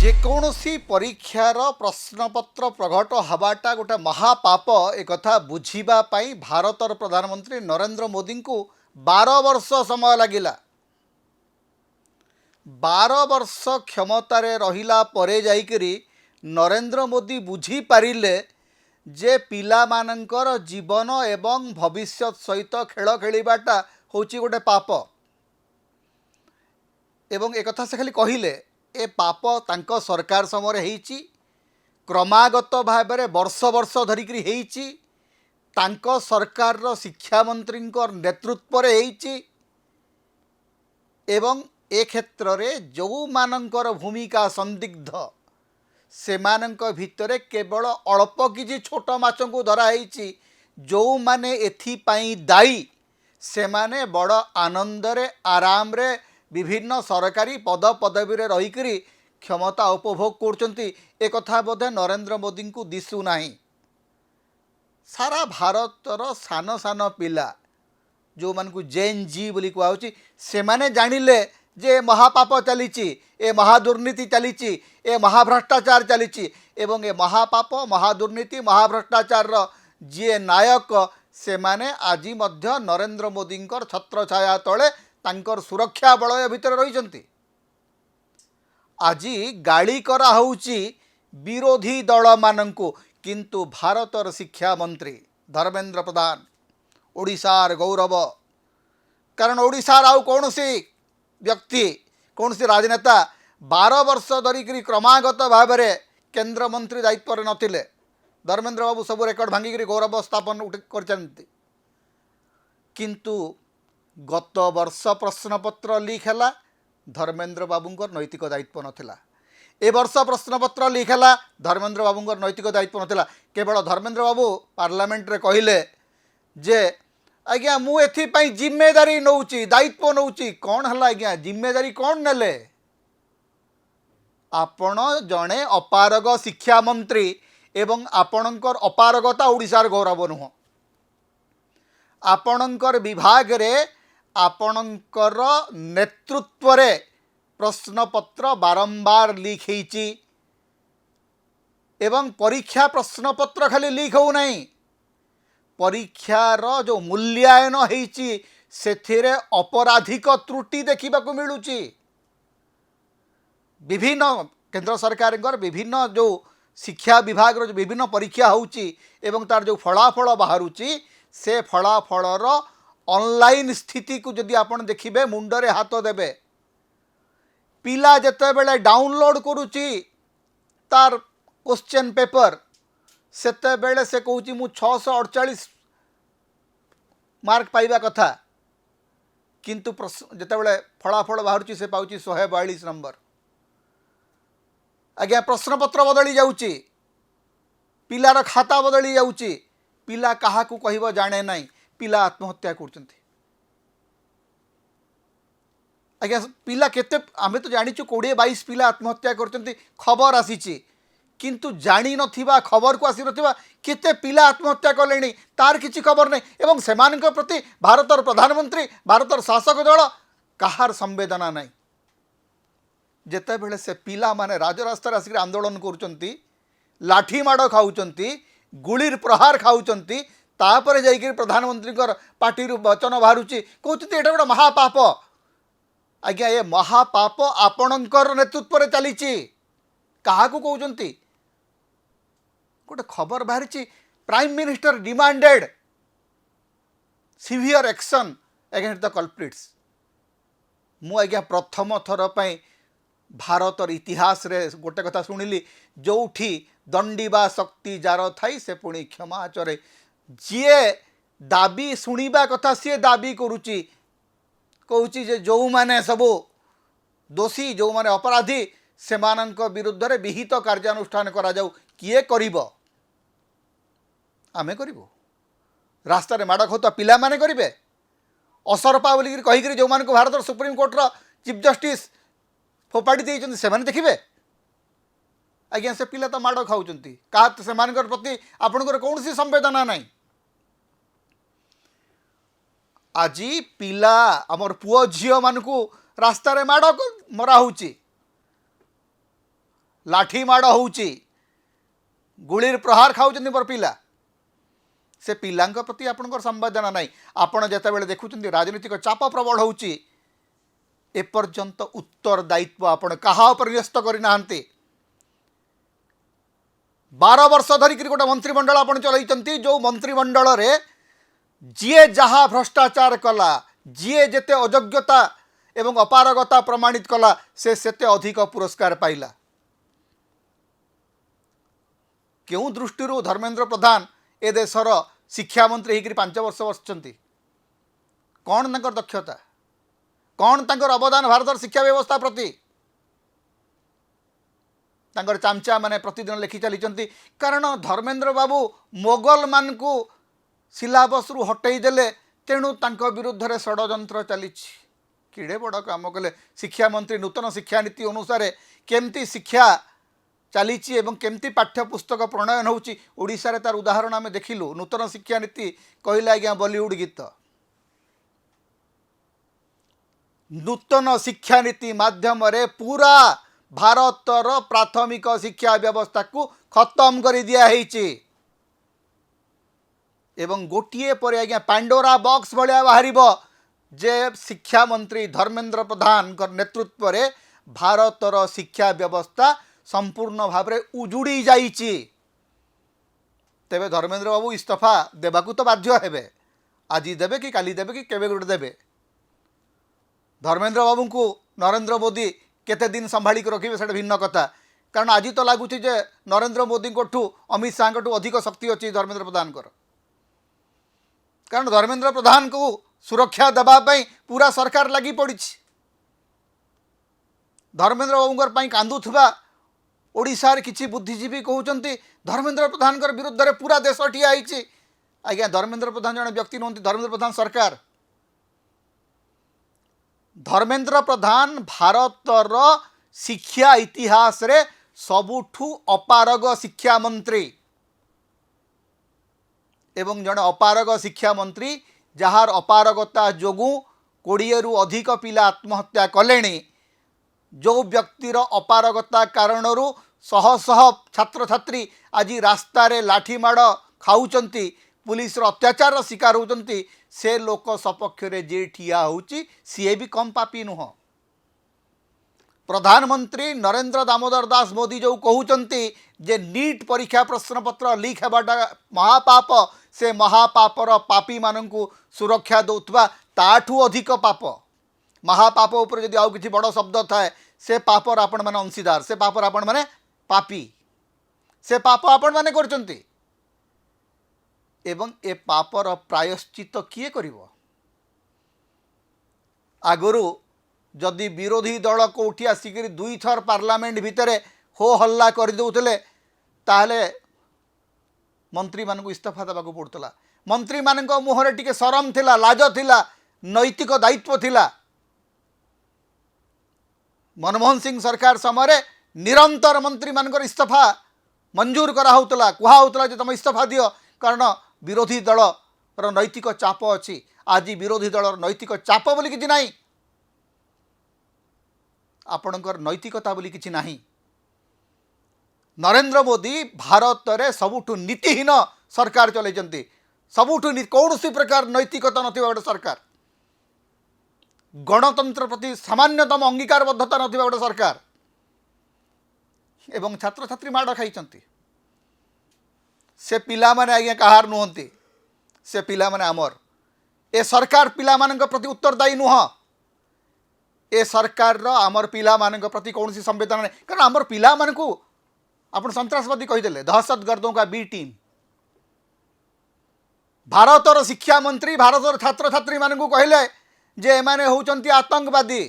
ଯେକୌଣସି ପରୀକ୍ଷାର ପ୍ରଶ୍ନପତ୍ର ପ୍ରଘଟ ହେବାଟା ଗୋଟେ ମହାପାପ ଏକଥା ବୁଝିବା ପାଇଁ ଭାରତର ପ୍ରଧାନମନ୍ତ୍ରୀ ନରେନ୍ଦ୍ର ମୋଦିଙ୍କୁ 12 ବର୍ଷ ସମୟ ଲାଗିଲା। 12 ବର୍ଷ କ୍ଷମତାରେ ରହିଲା ପରେ ଯାଇକରି ନରେନ୍ଦ୍ର ମୋଦି ବୁଝିପାରିଲେ ଯେ ପିଲାମାନଙ୍କର ଜୀବନ ଏବଂ ଭବିଷ୍ୟତ ସହିତ ଖେଳ ଖେଳିବାଟା ହେଉଛି ଗୋଟେ ପାପ। ଏବଂ ଏକଥା ସେ ଖାଲି କହିଲେ, ଏ ପାପ ତାଙ୍କ ସରକାର ସମୟରେ ହେଇଛି, କ୍ରମାଗତ ଭାବରେ ବର୍ଷ ବର୍ଷ ଧରିକିରି ହେଇଛି, ତାଙ୍କ ସରକାରର ଶିକ୍ଷାମନ୍ତ୍ରୀଙ୍କ ନେତୃତ୍ୱରେ ହେଇଛି। ଏବଂ ଏ କ୍ଷେତ୍ରରେ ଯେଉଁମାନଙ୍କର ଭୂମିକା ସନ୍ଦିଗ୍ଧ ସେମାନଙ୍କ ଭିତରେ କେବଳ ଅଳ୍ପ କିଛି ଛୋଟ ମାଛଙ୍କୁ ଧରା ହେଇଛି। ଯେଉଁମାନେ ଏଥିପାଇଁ ଦାୟୀ ସେମାନେ ବଡ଼ ଆନନ୍ଦରେ ଆରାମରେ ବିଭିନ୍ନ ସରକାରୀ ପଦ ପଦବୀରେ ରହିକରି କ୍ଷମତା ଉପଭୋଗ କରୁଛନ୍ତି। ଏକଥା ବୋଧେ ନରେନ୍ଦ୍ର ମୋଦିଙ୍କୁ ଦିଶୁନାହିଁ। ସାରା ଭାରତର ସାନ ସାନ ପିଲା ଯେଉଁମାନଙ୍କୁ ଜେନ୍ ଜି ବୋଲି କୁହାହେଉଛି ସେମାନେ ଜାଣିଲେ ଯେ ମହାପାପ ଚାଲିଛି, ଏ ମହାଦୁର୍ନୀତି ଚାଲିଛି, ଏ ମହାଭ୍ରଷ୍ଟାଚାର ଚାଲିଛି। ଏବଂ ଏ ମହାପାପ ମହାଦୁର୍ନୀତି ମହାଭ୍ରଷ୍ଟାଚାରର ଯିଏ ନାୟକ ସେମାନେ ଆଜି ମଧ୍ୟ ନରେନ୍ଦ୍ର ମୋଦିଙ୍କର ଛତ୍ରଛାୟା ତଳେ ତାଙ୍କର ସୁରକ୍ଷା ବଳୟ ଭିତରେ ରହିଛନ୍ତି। ଆଜି ଗାଳି କରାହେଉଛି ବିରୋଧୀ ଦଳମାନଙ୍କୁ, କିନ୍ତୁ ଭାରତର ଶିକ୍ଷାମନ୍ତ୍ରୀ ଧର୍ମେନ୍ଦ୍ର ପ୍ରଧାନ ଓଡ଼ିଶାର ଗୌରବ। କାରଣ ଓଡ଼ିଶାର ଆଉ କୌଣସି ବ୍ୟକ୍ତି କୌଣସି ରାଜନେତା 12 ବର୍ଷ ଧରିକିରି କ୍ରମାଗତ ଭାବରେ କେନ୍ଦ୍ରମନ୍ତ୍ରୀ ଦାୟିତ୍ୱରେ ନଥିଲେ। ଧର୍ମେନ୍ଦ୍ର ବାବୁ ସବୁ ରେକର୍ଡ଼ ଭାଙ୍ଗିକିରି ଗୌରବ ସ୍ଥାପନ କରିଛନ୍ତି। କିନ୍ତୁ ଗତ ବର୍ଷ ପ୍ରଶ୍ନପତ୍ର ଲିକ୍ ହେଲା, ଧର୍ମେନ୍ଦ୍ର ବାବୁଙ୍କର ନୈତିକ ଦାୟିତ୍ୱ ନଥିଲା। ଏ ବର୍ଷ ପ୍ରଶ୍ନପତ୍ର ଲିକ୍ ହେଲା, ଧର୍ମେନ୍ଦ୍ର ବାବୁଙ୍କର ନୈତିକ ଦାୟିତ୍ୱ ନଥିଲା। କେବଳ ଧର୍ମେନ୍ଦ୍ର ବାବୁ ପାର୍ଲାମେଣ୍ଟରେ କହିଲେ ଯେ ଆଜ୍ଞା ମୁଁ ଏଥିପାଇଁ ଜିମ୍ମେଦାରୀ ନେଉଛି, ଦାୟିତ୍ୱ ନେଉଛି। କ'ଣ ହେଲା ଆଜ୍ଞା, ଜିମ୍ମେଦାରୀ କ'ଣ ନେଲେ? ଆପଣ ଜଣେ ଅପାରଗ ଶିକ୍ଷାମନ୍ତ୍ରୀ ଏବଂ ଆପଣଙ୍କର ଅପାରଗତା ଓଡ଼ିଶାର ଗୌରବ ନୁହଁ। ଆପଣଙ୍କର ବିଭାଗରେ ଆପଣଙ୍କର ନେତୃତ୍ୱରେ ପ୍ରଶ୍ନପତ୍ର ବାରମ୍ବାର ଲିକ୍ ହେଇଛି। ଏବଂ ପରୀକ୍ଷା ପ୍ରଶ୍ନପତ୍ର ଖାଲି ଲିକ୍ ହେଉନାହିଁ, ପରୀକ୍ଷାର ଯେଉଁ ମୂଲ୍ୟାୟନ ହେଇଛି ସେଥିରେ ଅପରାଧିକ ତ୍ରୁଟି ଦେଖିବାକୁ ମିଳୁଛି। ବିଭିନ୍ନ କେନ୍ଦ୍ର ସରକାରଙ୍କର ବିଭିନ୍ନ ଯେଉଁ ଶିକ୍ଷା ବିଭାଗର ଯେଉଁ ବିଭିନ୍ନ ପରୀକ୍ଷା ହେଉଛି ଏବଂ ତାର ଯେଉଁ ଫଳାଫଳ ବାହାରୁଛି ସେ ଫଳାଫଳର ଅନଲାଇନ୍ ସ୍ଥିତିକୁ ଯଦି ଆପଣ ଦେଖିବେ ମୁଣ୍ଡରେ ହାତ ଦେବେ। ପିଲା ଯେତେବେଳେ ଡାଉନଲୋଡ଼ କରୁଛି ତାର କ୍ୱେଶ୍ଚନ୍ ପେପର ସେତେବେଳେ ସେ କହୁଛି ମୁଁ 648 ମାର୍କ ପାଇବା କଥା, କିନ୍ତୁ ଯେତେବେଳେ ଫଳାଫଳ ବାହାରୁଛି ସେ ପାଉଛି 142 ନମ୍ବର। ଆଜ୍ଞା ପ୍ରଶ୍ନପତ୍ର ବଦଳି ଯାଉଛି, ପିଲାର ଖାତା ବଦଳି ଯାଉଛି, ପିଲା କାହାକୁ କହିବ ଜାଣେ ନାହିଁ, ପିଲା ଆତ୍ମହତ୍ୟା କରୁଛନ୍ତି। ଆଜ୍ଞା ପିଲା କେତେ, ଆମେ ତ ଜାଣିଛୁ 20-22 ପିଲା ଆତ୍ମହତ୍ୟା କରୁଛନ୍ତି, ଖବର ଆସିଛି। କିନ୍ତୁ ଜାଣିନଥିବା, ଖବରକୁ ଆସିନଥିବା କେତେ ପିଲା ଆତ୍ମହତ୍ୟା କଲେଣି ତାର କିଛି ଖବର ନାହିଁ। ଏବଂ ସେମାନଙ୍କ ପ୍ରତି ଭାରତର ପ୍ରଧାନମନ୍ତ୍ରୀ, ଭାରତର ଶାସକ ଦଳ କାହାର ସମ୍ବେଦନା ନାହିଁ। ଯେତେବେଳେ ସେ ପିଲାମାନେ ରାଜରାସ୍ତାରେ ଆସିକି ଆନ୍ଦୋଳନ କରୁଛନ୍ତି, ଲାଠି ମାଡ଼ ଖାଉଛନ୍ତି, ଗୁଳିର ପ୍ରହାର ଖାଉଛନ୍ତି, ତାପରେ ଯାଇକି ପ୍ରଧାନମନ୍ତ୍ରୀଙ୍କର ପାଟିରୁ ବଚନ ବାହାରୁଛି, କହୁଛନ୍ତି ଏଇଟା ଗୋଟେ ମହାପାପ। ଆଜ୍ଞା ଏ ମହାପାପ ଆପଣଙ୍କର ନେତୃତ୍ୱରେ ଚାଲିଛି। କାହାକୁ କହୁଛନ୍ତି? ଗୋଟେ ଖବର ବାହାରିଛି, prime minister demanded severe action against the culprits. ମୁଁ ଆଜ୍ଞା ପ୍ରଥମ ଥର ପାଇଁ ଭାରତର ଇତିହାସରେ ଗୋଟେ କଥା ଶୁଣିଲି, ଯେଉଁଠି ଦଣ୍ଡିବା ଶକ୍ତି ଯାର ଥାଇ ସେ ପୁଣି କ୍ଷମା ଆଚରେ। ଯିଏ ଦାବି ଶୁଣିବା କଥା ସିଏ ଦାବି କରୁଛି, କହୁଛି ଯେ ଯେଉଁମାନେ ସବୁ ଦୋଷୀ, ଯେଉଁମାନେ ଅପରାଧୀ ସେମାନଙ୍କ ବିରୁଦ୍ଧରେ ବିହିତ କାର୍ଯ୍ୟାନୁଷ୍ଠାନ କରାଯାଉ। କିଏ କରିବ? ଆମେ କରିବୁ? ରାସ୍ତାରେ ମାଡ଼ ଖାଉଥିବା ପିଲାମାନେ କରିବେ? ଅସରପା ବୋଲିକିରି କହିକିରି ଯେଉଁମାନଙ୍କୁ ଭାରତର ସୁପ୍ରିମକୋର୍ଟର ଚିଫ୍ ଜଷ୍ଟିସ୍ ଫୋପାଡ଼ି ଦେଇଛନ୍ତି ସେମାନେ ଦେଖିବେ? ଆଜ୍ଞା ସେ ପିଲା ତ ମାଡ଼ ଖାଉଛନ୍ତି, କାହା ସେମାନଙ୍କର ପ୍ରତି ଆପଣଙ୍କର କୌଣସି ସମ୍ବେଦନା ନାହିଁ। आज पिला आमर पुओ झील मान रास्त माड़ मरा हो लाठी माड़ हो गुली प्रहार खाऊँ मोर पिला से पिला प्रति आपंकर संवेदना नहीं आपण जिते देखुं राजनीतिक चाप प्रबल हो एपर्यंत उत्तर दायित्व आपण कहा न्यस्त करना 12 वर्ष धरिक गोटे मंत्रिमंडल आपण चलती जो मंत्रिमंडल रे जीए जहाँ भ्रष्टाचार कला जीए जेते अयोग्यता एवं अपारगता प्रमाणित कला से सेते अधिक पुरस्कार पाइला क्यों दृष्टि धर्मेंद्र प्रधान ए देशर शिक्षा मंत्री होकर 5 वर्ष बसचंती कौन तंकर दक्षता कौन तंकर अवदान भारत शिक्षा व्यवस्था प्रति तंकर चामचा माने प्रतिदिन लिखि चली कारण धर्मेंद्र बाबू मोगल मान को सिलाबस रु हटई देले तेणु तांक विरुद्ध रे षड्यंत्र चली किड़े बड़ काम कले शिक्षा मंत्री नूतन शिक्षा नीति अनुसार केमती शिक्षा चली एवं केमती पाठ्यपुस्तक प्रणयन होड़शा रे तार उदाहरण आम देखिलु नूतन शिक्षा नीति कहले आज्ञा बॉलीवुड गीत नूतन शिक्षा नीति माध्यम रे पूरा भारतर प्राथमिक शिक्षा व्यवस्था को खत्म कर दिया एवं गोटे पर आज्ञा पांडोरा बॉक्स भाया बाहर जे शिक्षा मंत्री धर्मेंद्र प्रधान नेतृत्व रे भारतर शिक्षा व्यवस्था संपूर्ण भाव में उजुड़ी जाइए तेबे धर्मेंद्र बाबू इस्तीफा देवाकू तो बाध्य हेबे आज देवे कि काली देवे कि केबे गोटे देवे धर्मेंद्र बाबू को नरेंद्र मोदी केते दिन संभाली रखिए से भिन्न कथा कारण आज तो लगुच नरेंद्र मोदी को अमित शाह को अधिक शक्ति अच्छी धर्मेंद्र प्रधान कारण धर्मेंद्र प्रधान को सुरक्षा देवाई पूरा सरकार लगी पड़ी धर्मेंद्र बाबू कांदुवा ओडिशा रे किछि बुद्धिजीवी कहउचंती धर्मेंद्र प्रधान विरुद्ध रे पूरा देश ठिया आइछि आज्ञा धर्मेंद्र प्रधान जन व्यक्ति नहंती धर्मेंद्र प्रधान सरकार धर्मेंद्र प्रधान भारतर शिक्षा इतिहास रे सबुठु अपारग शिक्षा मंत्री एवं जन अपारग शिक्षा मंत्री जहार अपारगता जोगु 20 रु अधिक पिला आत्महत्या कलेनी जो व्यक्तिर अपारगता कारणरू शह शह छात्र छात्री आज रास्ता रे लाठी माड़ खाऊचंती पुलिस अत्याचार शिकार होती से लोक सपक्ष जे ठिया होची सी भी कम पापी नुह प्रधानमंत्री नरेंद्र दामोदर दास मोदी जो कहते जे नीट परीक्षा प्रश्नपत्र लीक होबाटा महापाप से महापापर पापी मानू सुरक्षा दौथवा ताठू अधिक पाप महापाप उपर यदि आउ किछि बड़ शब्द थाए से पापर आपण माने अंशीदार से पापर आपण माने पापी से पाप आपण माने करचंती एवं ए पापर प्रायश्चित किए करिवो आगरू जदि विरोधी दल को उठी आसिक 2 थर पार्लियामेंट भितर हो हल्ला कर दउतले ताहले मंत्री मान को इस्तीफा देवाक पड़ुला मंत्री मान मुहर टिके शरम थिला लाज थिला नैतिक दायित्व थिला मनमोहन सिंह सरकार समय निरंतर मंत्री मान इस्तीफा मंजूर कराला कहला तुम इस्तीफा दियो कारण विरोधी दल नैतिक चाप अच्छी आज विरोधी दल नैतिक चाप बोली किछि नाही आपणकर नैतिकता बोली किछि नाही नरेंद्र मोदी भारत रे सबुठु नीतिहीन सरकार चलैचंती सबुठु कौन प्रकार नैतिकता नथिबा गोटे सरकार गणतंत्र प्रति सामान्यतम अंगीकारबद्धता नथिबा गोटे सरकार एवं छात्र छात्री माड़ खाई से पिला माने आज्ञा कहार नुहंती से पिला माने आमर ए सरकार पिला मानक प्रति उत्तरदायी नुह ए सरकार रो आमर पिला मानक प्रति कौन सी संवेदना नहीं कारण आमर पिला मानकू आपण सन्त्रासवादी कहीदेले दहशतगर्दों का बी टीम भारतर शिक्षा मंत्री भारतर छात्र छात्री मानकू कहले जे एमाने होउचंती आतंकवादी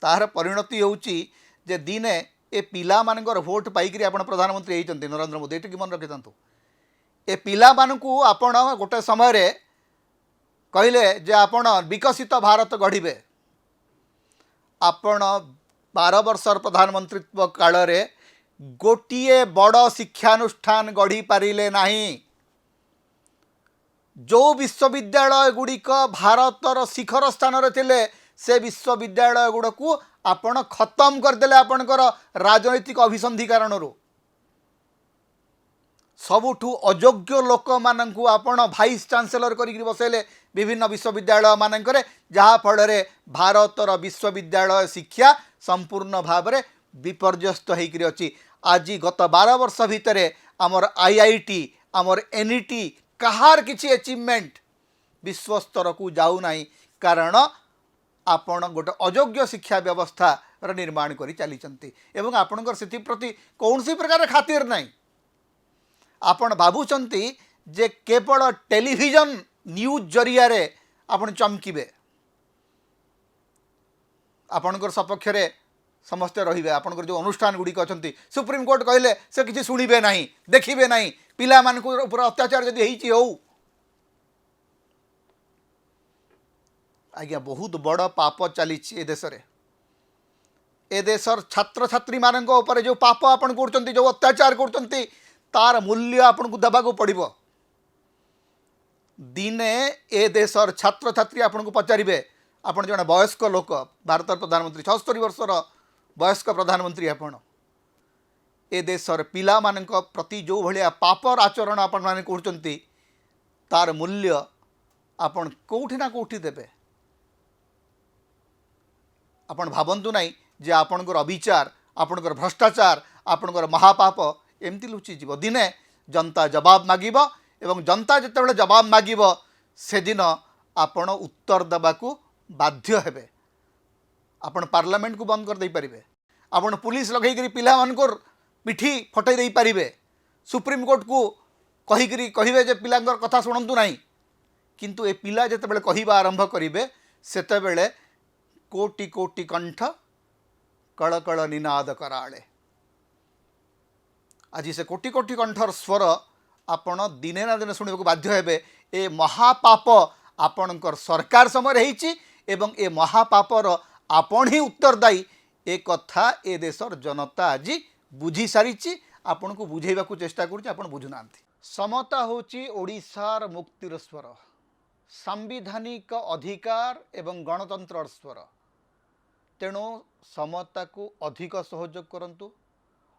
तार परिणति होउची जे दिने ए पिला मानकर भोट पाइकरी आपण प्रधानमंत्री होइचंती नरेंद्र मोदी एटी मन रखिथंतु ए पिला मानकू आपण गोटे समय रे कहले जे आपण विकसित भारत गढ़िबे आपण 12 वर्षर प्रधानमंत्रीत्व काल रे गोटिए बड़ शिक्षानुष्ठान गढ़ी पारिले नाही जो विश्वविद्यालय गुड़िक भारतर शिखर स्थान रे से विश्वविद्यालय गुड़ को आपण खत्म करदे आपणकर राजनैतिक अभिसंधि कारण सबुठू अयोग्य लोक मानू आपण भाइस चांसेलर कर बसैले विभिन्न विश्वविद्यालय मानक जहाँ फल भारतर विश्वविद्यालय शिक्षा संपूर्ण भाव में विपर्यस्त होकर अच्छी आज गत 12 वर्ष भितर आमर आईआईटी आमर एनईटी कहार किसी अचिवमेंट विश्व स्तर को जाऊना कारण आपण गोटे अयोग्य शिक्षा व्यवस्था निर्माण कर चली एवं आपणकर से प्रति कौन सी प्रकार खातिर नहीं आपण भावुंट जे केवल टेलीविजन न्यूज जरिया रे आपण चमकीबे आपणकर सपक्ष रे समस्ते रहिबे आपणकर जो अनुष्ठान गुड़िक अच्छा सुप्रीम कोर्ट कहले से किसी शुणिबे नहीं देखिबे नहीं पिला मानकु ऊपर अत्याचार जदि हेइची हो आज्ञा बहुत बड़ पाप चली ए देश रे ए देशर छात्र छात्री मानक ऊपर जो पाप आपण करचंती जो अत्याचार करचंती तार मूल्य आपन को देबा को पड़िबो दिने ए देशर छात्र छात्री आपन को पचारिबे आपन जने वयस्क लोक भारत प्रधानमंत्री 76 वर्षर वयस्क प्रधानमंत्री आपन ए देशर पिला मानक प्रति जो भलिया पापर आचरण आपन माने करचंती तार मूल्य आपन कोठी ना कोठी देबे आपन भाबंतु नाही जे आपनकर अविचार आपनकर भ्रष्टाचार आपनकर महापाप एमती लुचि जीव दिने जनता जवाब मागिब एवं जनता जिते जवाब मागिब से दिन आपण उत्तर देवाकू बाध्य हेबे आपण पार्लियामेंट को बंद कर दे पारिबे आपण पुलिस लगेकरी पिला मानकर पिठी फटै दे पारिबे सुप्रीम कोर्ट को कहिकरी कहिबे जे पिलांकर कथा सुनंतु नाही किंतु ए पिला जेतेबेले कहिबा आरंभ करिबे सेतेबेले कोटि कोटि कंठ कळकळ निनाद कराळे आज से कोटि कोटि कंठर स्वर आपण दिने ना दिन शुणा बाध्य हेबे ए महापाप आपणकर सरकार समय रही एवं ए महापापर आपण ही उत्तरदायी ए कथा ए देशर जनता आज बुझी सारी आपण को बुझेबा को चेष्टा करूँ आपण बुझुना समता होची ओडिशार मुक्तिर स्वर सांविधानिक अधिकार एवं गणतंत्र स्वर तेणु समता को अधिक सहयोग करंतु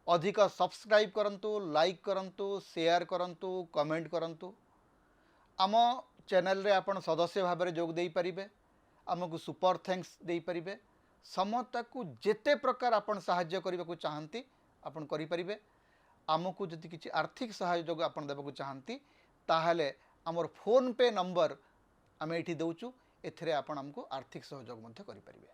अधिक सब्सक्राइब करंतु लाइक करंतु शेयर करंतु कमेंट करंतु आम चैनल रे आपण सदस्य भाव में जोग दे पारिबे आमको सुपर थैंक्स दे पारिबे समता को जेते प्रकार आपण सहाय्य करबा को चाहंती आपण करि पारिबे आमको जदि किछि आर्थिक सहयोग आपण देबा को चाहंती ताहाले हमर फोन पे नंबर आमे एठी दउचु एथरे आपण हमको आर्थिक सहयोग मध्य करि पारिबे।